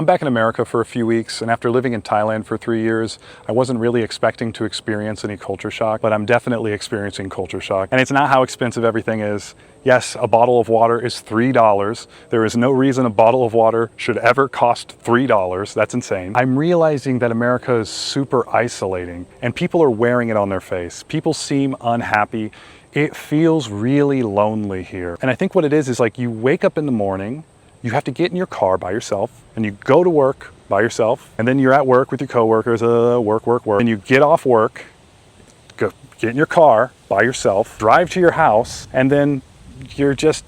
I'm back in America for a few weeks, and after living in Thailand for 3 years, I wasn't really expecting to experience any culture shock, but I'm definitely experiencing culture shock. And it's not how expensive everything is. Yes, a bottle of water is $3. There is no reason a bottle of water should ever cost $3. That's insane. I'm realizing that America is super isolating, and people are wearing it on their face. People seem unhappy. It feels really lonely here. And I think what it is like you wake up in the morning, you have to get in your car by yourself, and you go to work by yourself, and then you're at work with your coworkers, work, and you get off work, go get in your car by yourself, drive to your house, and then you're just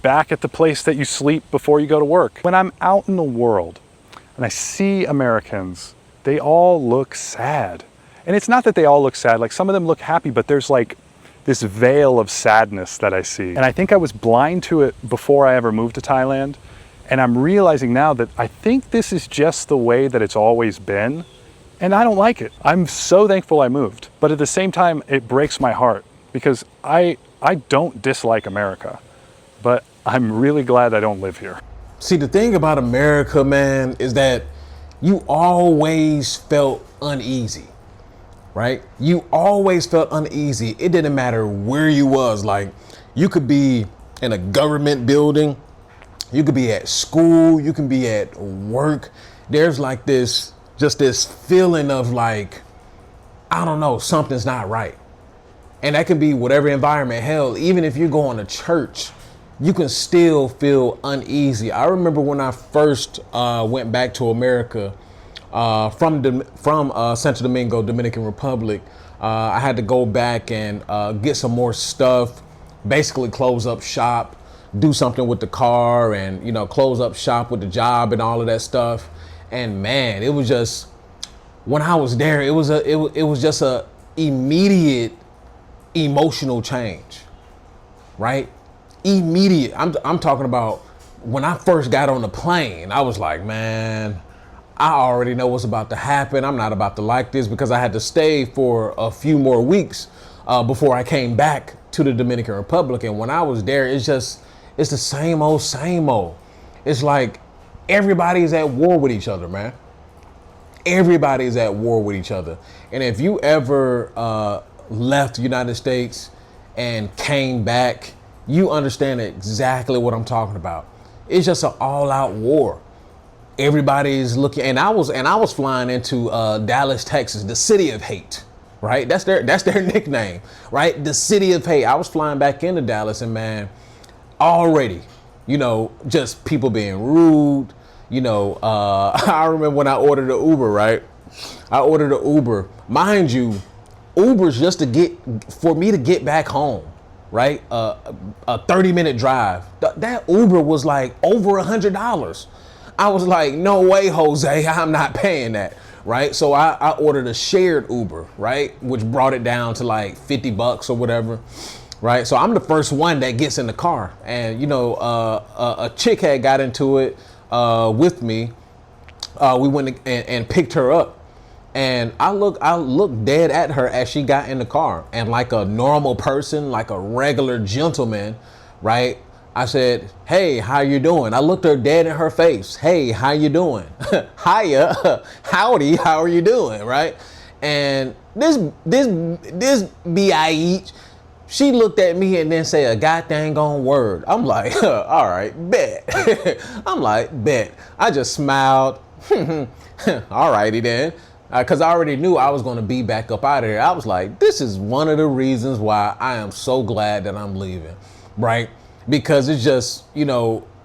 back at the place that you sleep before you go to work. When I'm out in the world and I see Americans, they all look sad. And it's not that they all look sad, like some of them look happy, but there's like this veil of sadness that I see. And I think I was blind to it before I ever moved to Thailand. And I'm realizing now that I think this is just the way that it's always been, and I don't like it. I'm so thankful I moved, but at the same time, it breaks my heart because I don't dislike America, but I'm really glad I don't live here. See, the thing about America, man, is that you always felt uneasy, right? You always felt uneasy. It didn't matter where you was. Like, you could be in a government building, you could be at school, you can be at work. There's like this feeling of like, I don't know, something's not right. And that can be whatever environment. Hell, even if you're going to church, you can still feel uneasy. I remember when I first went back to America from Santo Domingo, Dominican Republic. I had to go back and get some more stuff, basically close up shop, do something with the car, and close up shop with the job and all of that stuff. And man, it was just, when I was there, it was just a immediate emotional change, right? Immediate. I'm talking about when I first got on the plane, I was like, man, I already know what's about to happen. I'm not about to like this, because I had to stay for a few more weeks before I came back to the Dominican Republic. And when I was there, it's the same old, same old. It's like everybody's at war with each other, man. Everybody's at war with each other. And if you ever left the United States and came back, you understand exactly what I'm talking about. It's just an all-out war. Everybody's looking, and I was flying into Dallas, Texas, the city of hate, right? That's their nickname, right? The city of hate. I was flying back into Dallas, and man, already, just people being rude. I remember when I ordered an Uber, right? I ordered an Uber. Mind you, Uber's just for me to get back home, right? A 30-minute drive. That Uber was like over $100. I was like, no way, Jose, I'm not paying that, right? So I ordered a shared Uber, right? Which brought it down to like $50 or whatever, right? So I'm the first one that gets in the car, and a chick had got into it with me. We went and picked her up, and I looked dead at her as she got in the car, and like a normal person, like a regular gentleman, right? I said, hey, how you doing? I looked her dead in her face. Hey, how you doing? Hiya, howdy, how are you doing, right? And this B.I.E., she looked at me and then said a god dang on word. I'm like, all right, bet. I'm like, bet. I just smiled. All righty then. Because I already knew I was going to be back up out of here. I was like, this is one of the reasons why I am so glad that I'm leaving, right? Because it's just,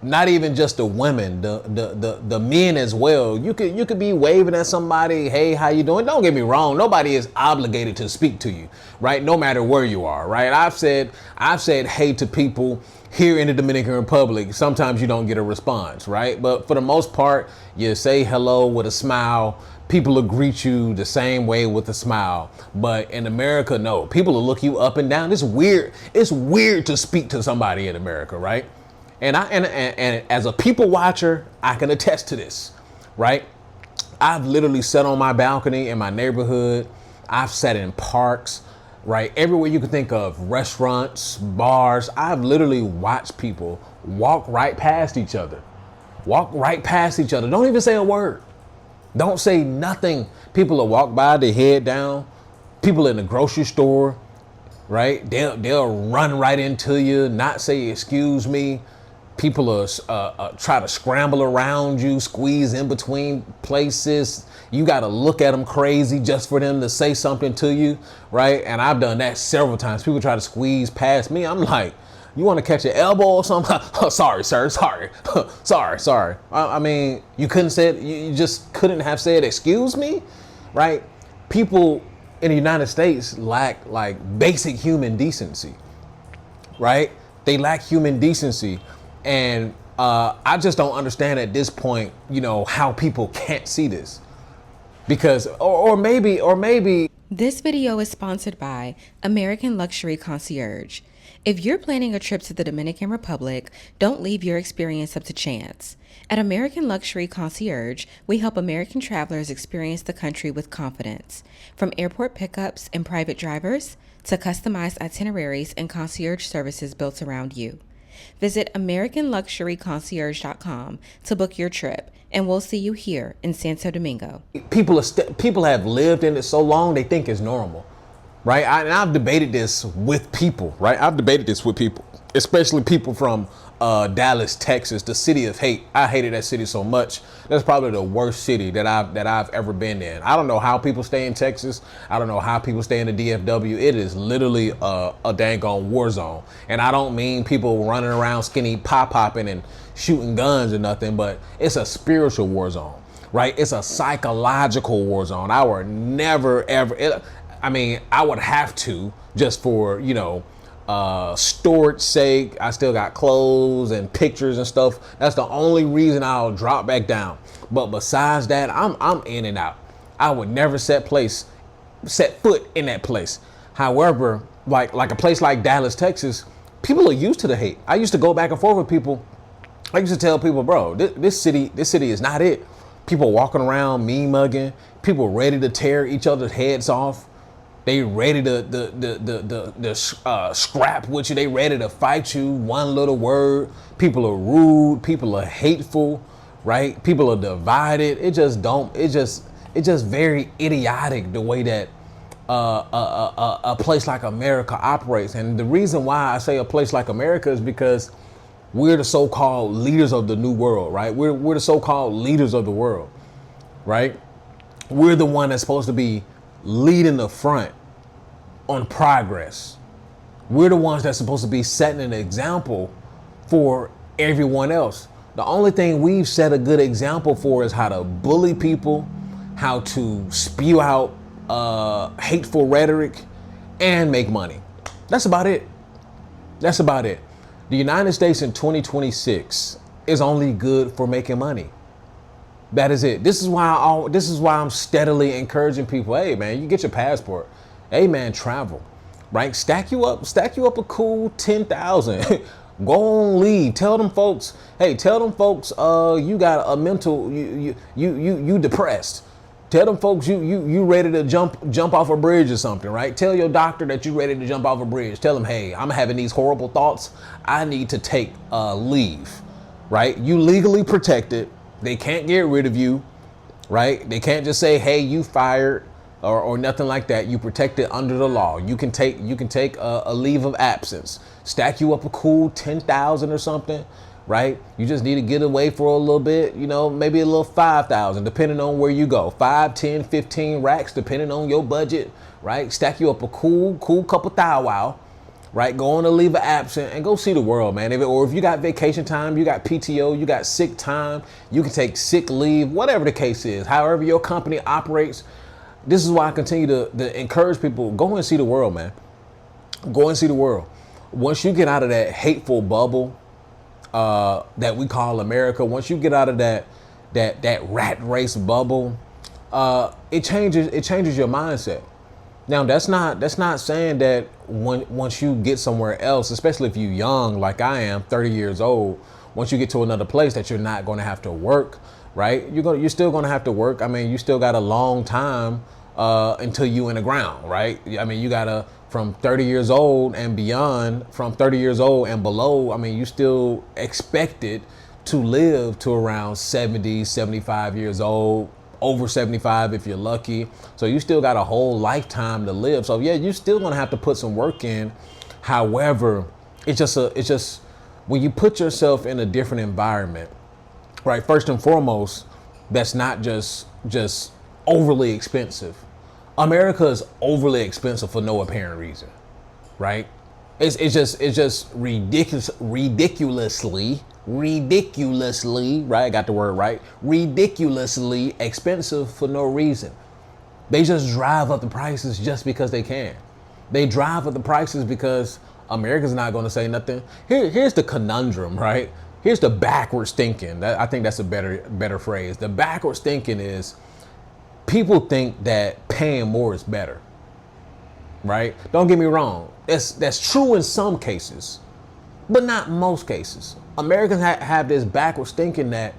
not even just the women, the men as well. You could be waving at somebody, hey, how you doing? Don't get me wrong, nobody is obligated to speak to you, right? No matter where you are, right? I've said hey to people here in the Dominican Republic. Sometimes you don't get a response, right? But for the most part, you say hello with a smile. People will greet you the same way with a smile. But in America, no. People will look you up and down. It's weird. It's weird to speak to somebody in America, right? And as a people watcher, I can attest to this, right? I've literally sat on my balcony in my neighborhood. I've sat in parks, right? Everywhere you can think of, restaurants, bars. I've literally watched people walk right past each other, walk right past each other. Don't even say a word. Don't say nothing. People will walk by, their head down. People in the grocery store, right? They'll run right into you, not say excuse me. People are try to scramble around you, squeeze in between places. You got to look at them crazy just for them to say something to you, right? And I've done that several times. People try to squeeze past me. I'm like, you want to catch your elbow or something? Oh, sorry, sir. Sorry. sorry. I mean, you couldn't say it. You just couldn't have said, excuse me, right? People in the United States lack like basic human decency, right? They lack human decency. And I just don't understand at this point, how people can't see this. Because, or maybe. This video is sponsored by American Luxury Concierge. If you're planning a trip to the Dominican Republic, don't leave your experience up to chance. At American Luxury Concierge, we help American travelers experience the country with confidence. From airport pickups and private drivers to customized itineraries and concierge services built around you. Visit AmericanLuxuryConcierge.com to book your trip, and we'll see you here in Santo Domingo. People have lived in it so long they think it's normal, right? And I've debated this with people, right? Especially people from Dallas, Texas, the city of hate. I hated that city so much. That's probably the worst city that I've ever been in. I don't know how people stay in Texas. I don't know how people stay in the DFW. It is literally a dang-on war zone. And I don't mean people running around skinny pop-popping and shooting guns or nothing, but it's a spiritual war zone, right? It's a psychological war zone. I would never, ever, I would have to just for, storage sake. I still got clothes and pictures and stuff. That's the only reason I'll drop back down. But besides that, I'm in and out. I would never set foot in that place. However, like a place like Dallas, Texas, people are used to the hate. I used to go back and forth with people. I used to tell people, bro, this city is not it. People walking around mean mugging, people ready to tear each other's heads off. They ready to scrap with you. They ready to fight you. One little word. People are rude. People are hateful, right? People are divided. It's just very idiotic the way that a place like America operates. And the reason why I say a place like America is because we're the so-called leaders of the new world, right? We're the so-called leaders of the world, right? We're the one that's supposed to be leading the front on progress. We're the ones that's supposed to be setting an example for everyone else. The only thing we've set a good example for is how to bully people, how to spew out hateful rhetoric, and make money. That's about it. The United States in 2026 is only good for making money. That is it. This is why I'm steadily encouraging people. Hey man, you get your passport. Hey man, travel, right? Stack you up a cool 10,000. Go on leave. Tell them folks, you got a mental, you depressed. Tell them folks you ready to jump off a bridge or something, right? Tell your doctor that you ready to jump off a bridge. Tell them, hey, I'm having these horrible thoughts. I need to take leave, right? You legally protected. They can't get rid of you, right? They can't just say, hey, you fired or nothing like that. You protected under the law. You can take a leave of absence, stack you up a cool 10,000 or something, right? You just need to get away for a little bit, maybe a little 5,000, depending on where you go. 5, 10, 15 racks, depending on your budget, right? Stack you up a cool couple thou wow, right? Go on a leave of absence and go see the world, man. If you got vacation time, you got PTO, you got sick time, you can take sick leave, whatever the case is, however your company operates. This is why I continue to encourage people, go and see the world, man. Go and see the world. Once you get out of that hateful bubble that we call America, once you get out of that rat race bubble, it changes your mindset. Now that's not saying that once you get somewhere else, especially if you're young like I am, 30 years old, once you get to another place that you're not going to have to work, right? You're still going to have to work. I mean, you still got a long time until you in the ground, right? I mean, you gotta from 30 years old and beyond, from 30 years old and below. I mean, you still expected to live to around 70, 75 years old, over 75 if you're lucky. So you still got a whole lifetime to live. So yeah, you're still gonna have to put some work in. However, it's just when you put yourself in a different environment, right? First and foremost, that's not just overly expensive. America is overly expensive for no apparent reason, right? It's just ridiculously, right? I got the word right. Ridiculously expensive for no reason. They just drive up the prices just because they can. They drive up the prices because America's not going to say nothing. Here's the conundrum, right? Here's the backwards thinking. I think that's a better phrase. The backwards thinking is people think that paying more is better, right? Don't get me wrong. That's true in some cases, but not most cases. Americans have this backwards thinking that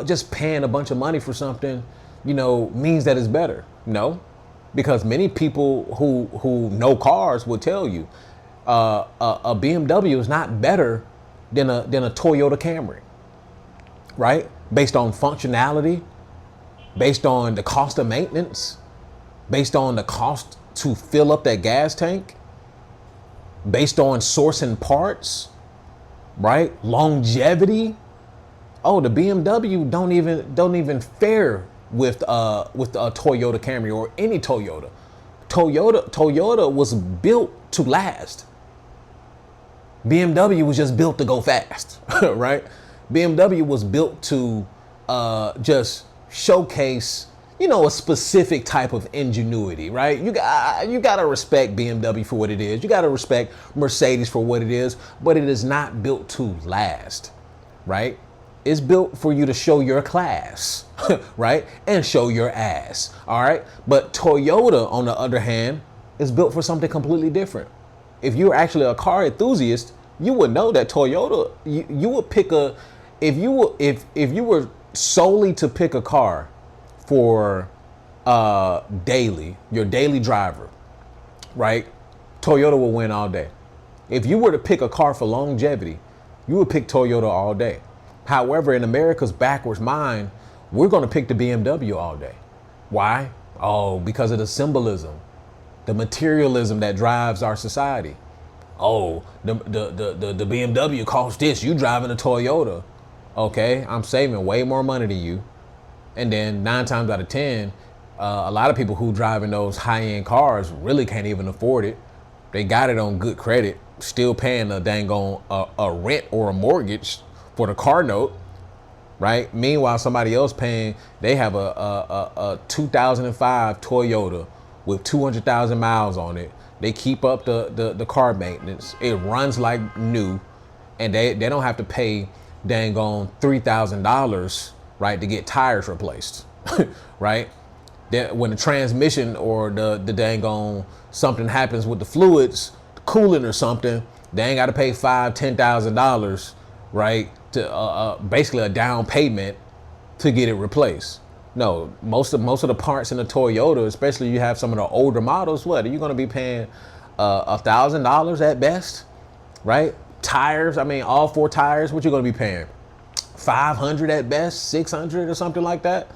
just paying a bunch of money for something, means that it's better. No, because many people who know cars will tell you a BMW is not better than a Toyota Camry, right? Based on functionality, based on the cost of maintenance, based on the cost to fill up that gas tank, based on sourcing parts, right? Longevity. Oh, the BMW don't even fare with a Toyota Camry or any Toyota. Toyota was built to last. BMW was just built to go fast, right? BMW was built to just showcase, a specific type of ingenuity, right? You got to respect BMW for what it is. You got to respect Mercedes for what it is, but it is not built to last, right? It's built for you to show your class, right? And show your ass, all right? But Toyota, on the other hand, is built for something completely different. If you're actually a car enthusiast, you would know that Toyota, you would pick if you were solely to pick a car for your daily driver, right? Toyota will win all day. If you were to pick a car for longevity, you would pick Toyota all day. However, in America's backwards mind, we're going to pick the BMW all day. Why? Oh, because of the symbolism, the materialism that drives our society. Oh, the BMW costs this. You driving a Toyota. Okay, I'm saving way more money than you. And then 9 times out of 10, a lot of people who drive in those high-end cars really can't even afford it. They got it on good credit, still paying a dang on a rent or a mortgage for the car note, right? Meanwhile, somebody else they have a 2005 Toyota with 200,000 miles on it. They keep up the car maintenance. It runs like new, and they don't have to pay dang on $3,000, right, to get tires replaced, right? When the transmission or the dang on something happens with the fluids, cooling or something, they ain't got to pay $5,000-$10,000, right, to basically a down payment to get it replaced. No, most of the parts in a Toyota, especially you have some of the older models, what are you going to be paying $1,000 at best, right? Tires, all 4 tires, what you going to be paying? $500 at best, $600 or something like that.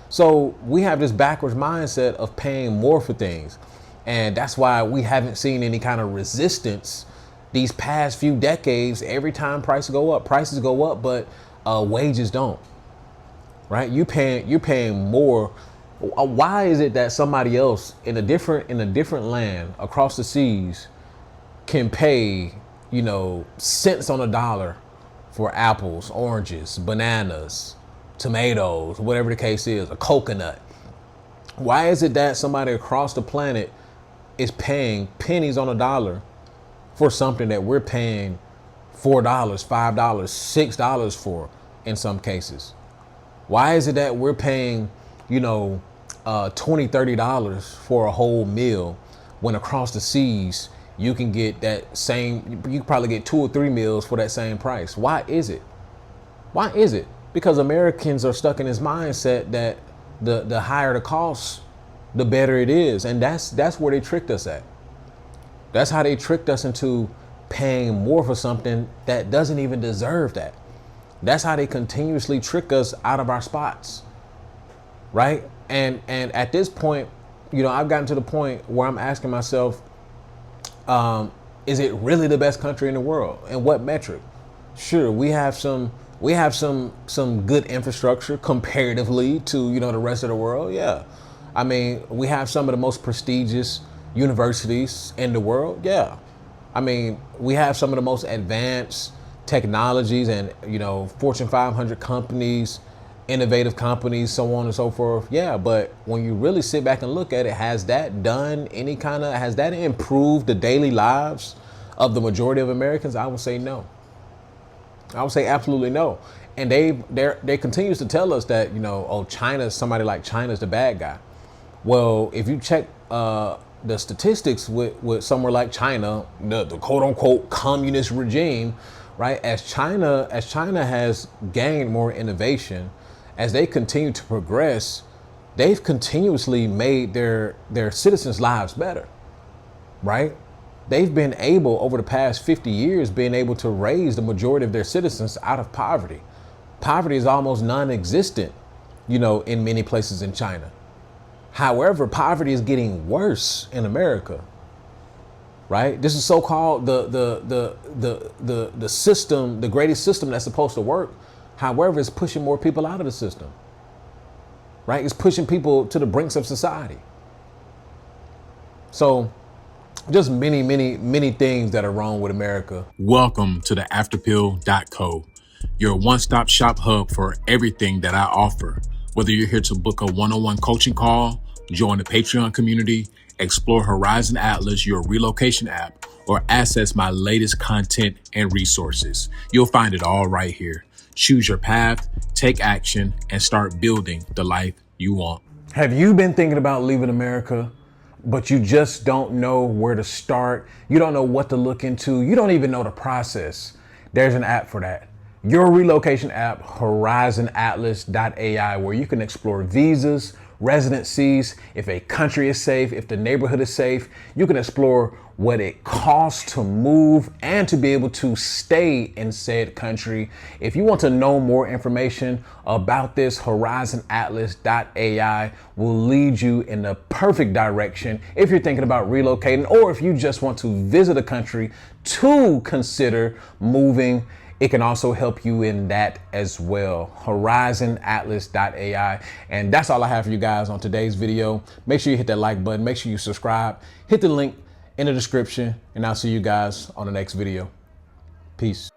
So we have this backwards mindset of paying more for things, and that's why we haven't seen any kind of resistance these past few decades. Every time prices go up, but wages don't. Right? You're paying more. Why is it that somebody else in a different land across the seas can pay, cents on a dollar for apples, oranges, bananas, tomatoes, whatever the case is, a coconut? Why is it that somebody across the planet is paying pennies on a dollar for something that we're paying $4, $5, $6 for in some cases? Why is it that we're paying, $20, $30 for a whole meal when across the seas you can get you can probably get 2 or 3 meals for that same price? Why is it? Why is it? Because Americans are stuck in this mindset that the higher the cost, the better it is. And that's where they tricked us at. That's how they tricked us into paying more for something that doesn't even deserve that. That's how they continuously trick us out of our spots, right? And at this point, you know, I've gotten to the point where I'm asking myself, is it really the best country in the world? And what metric? Sure, we have some good infrastructure comparatively to, you know, the rest of the world. Yeah. I mean, we have some of the most prestigious universities in the world. Yeah. I mean, we have some of the most advanced technologies and, you know, Fortune 500 companies, innovative companies, so on and so forth. Yeah, but when you really sit back and look at it, has that improved the daily lives of the majority of Americans? I would say no. I would say absolutely no. And they continues to tell us that, you know, oh, somebody like China's the bad guy. Well, if you check the statistics with somewhere like China, the quote unquote communist regime, right? As China has gained more innovation, as they continue to progress, they've continuously made their citizens' lives better, right? They've been able, over the past 50 years, been able to raise the majority of their citizens out of poverty. Poverty is almost non-existent, you know, in many places in China. However, poverty is getting worse in America, right? This is so-called the system, the greatest system that's supposed to work. However, it's pushing more people out of the system, right? It's pushing people to the brinks of society. So just many things that are wrong with America. Welcome to the afterpill.co, your one-stop shop hub for everything that I offer. Whether you're here to book a one-on-one coaching call, join the Patreon community, explore Horizon Atlas, your relocation app, or access my latest content and resources, you'll find it all right here. Choose your path, take action, and start building the life you want. Have you been thinking about leaving America, but you just don't know where to start? You don't know what to look into. You don't even know the process. There's an app for that. Your relocation app, horizonatlas.ai, where you can explore visas, residencies, if a country is safe, if the neighborhood is safe. You can explore what it costs to move and to be able to stay in said country. If you want to know more information about this, horizonatlas.ai will lead you in the perfect direction if you're thinking about relocating, or if you just want to visit a country to consider moving. It can also help you in that as well. Horizonatlas.ai. And that's all I have for you guys on today's video. Make sure you hit that like button. Make sure you subscribe. Hit the link in the description. And I'll see you guys on the next video. Peace.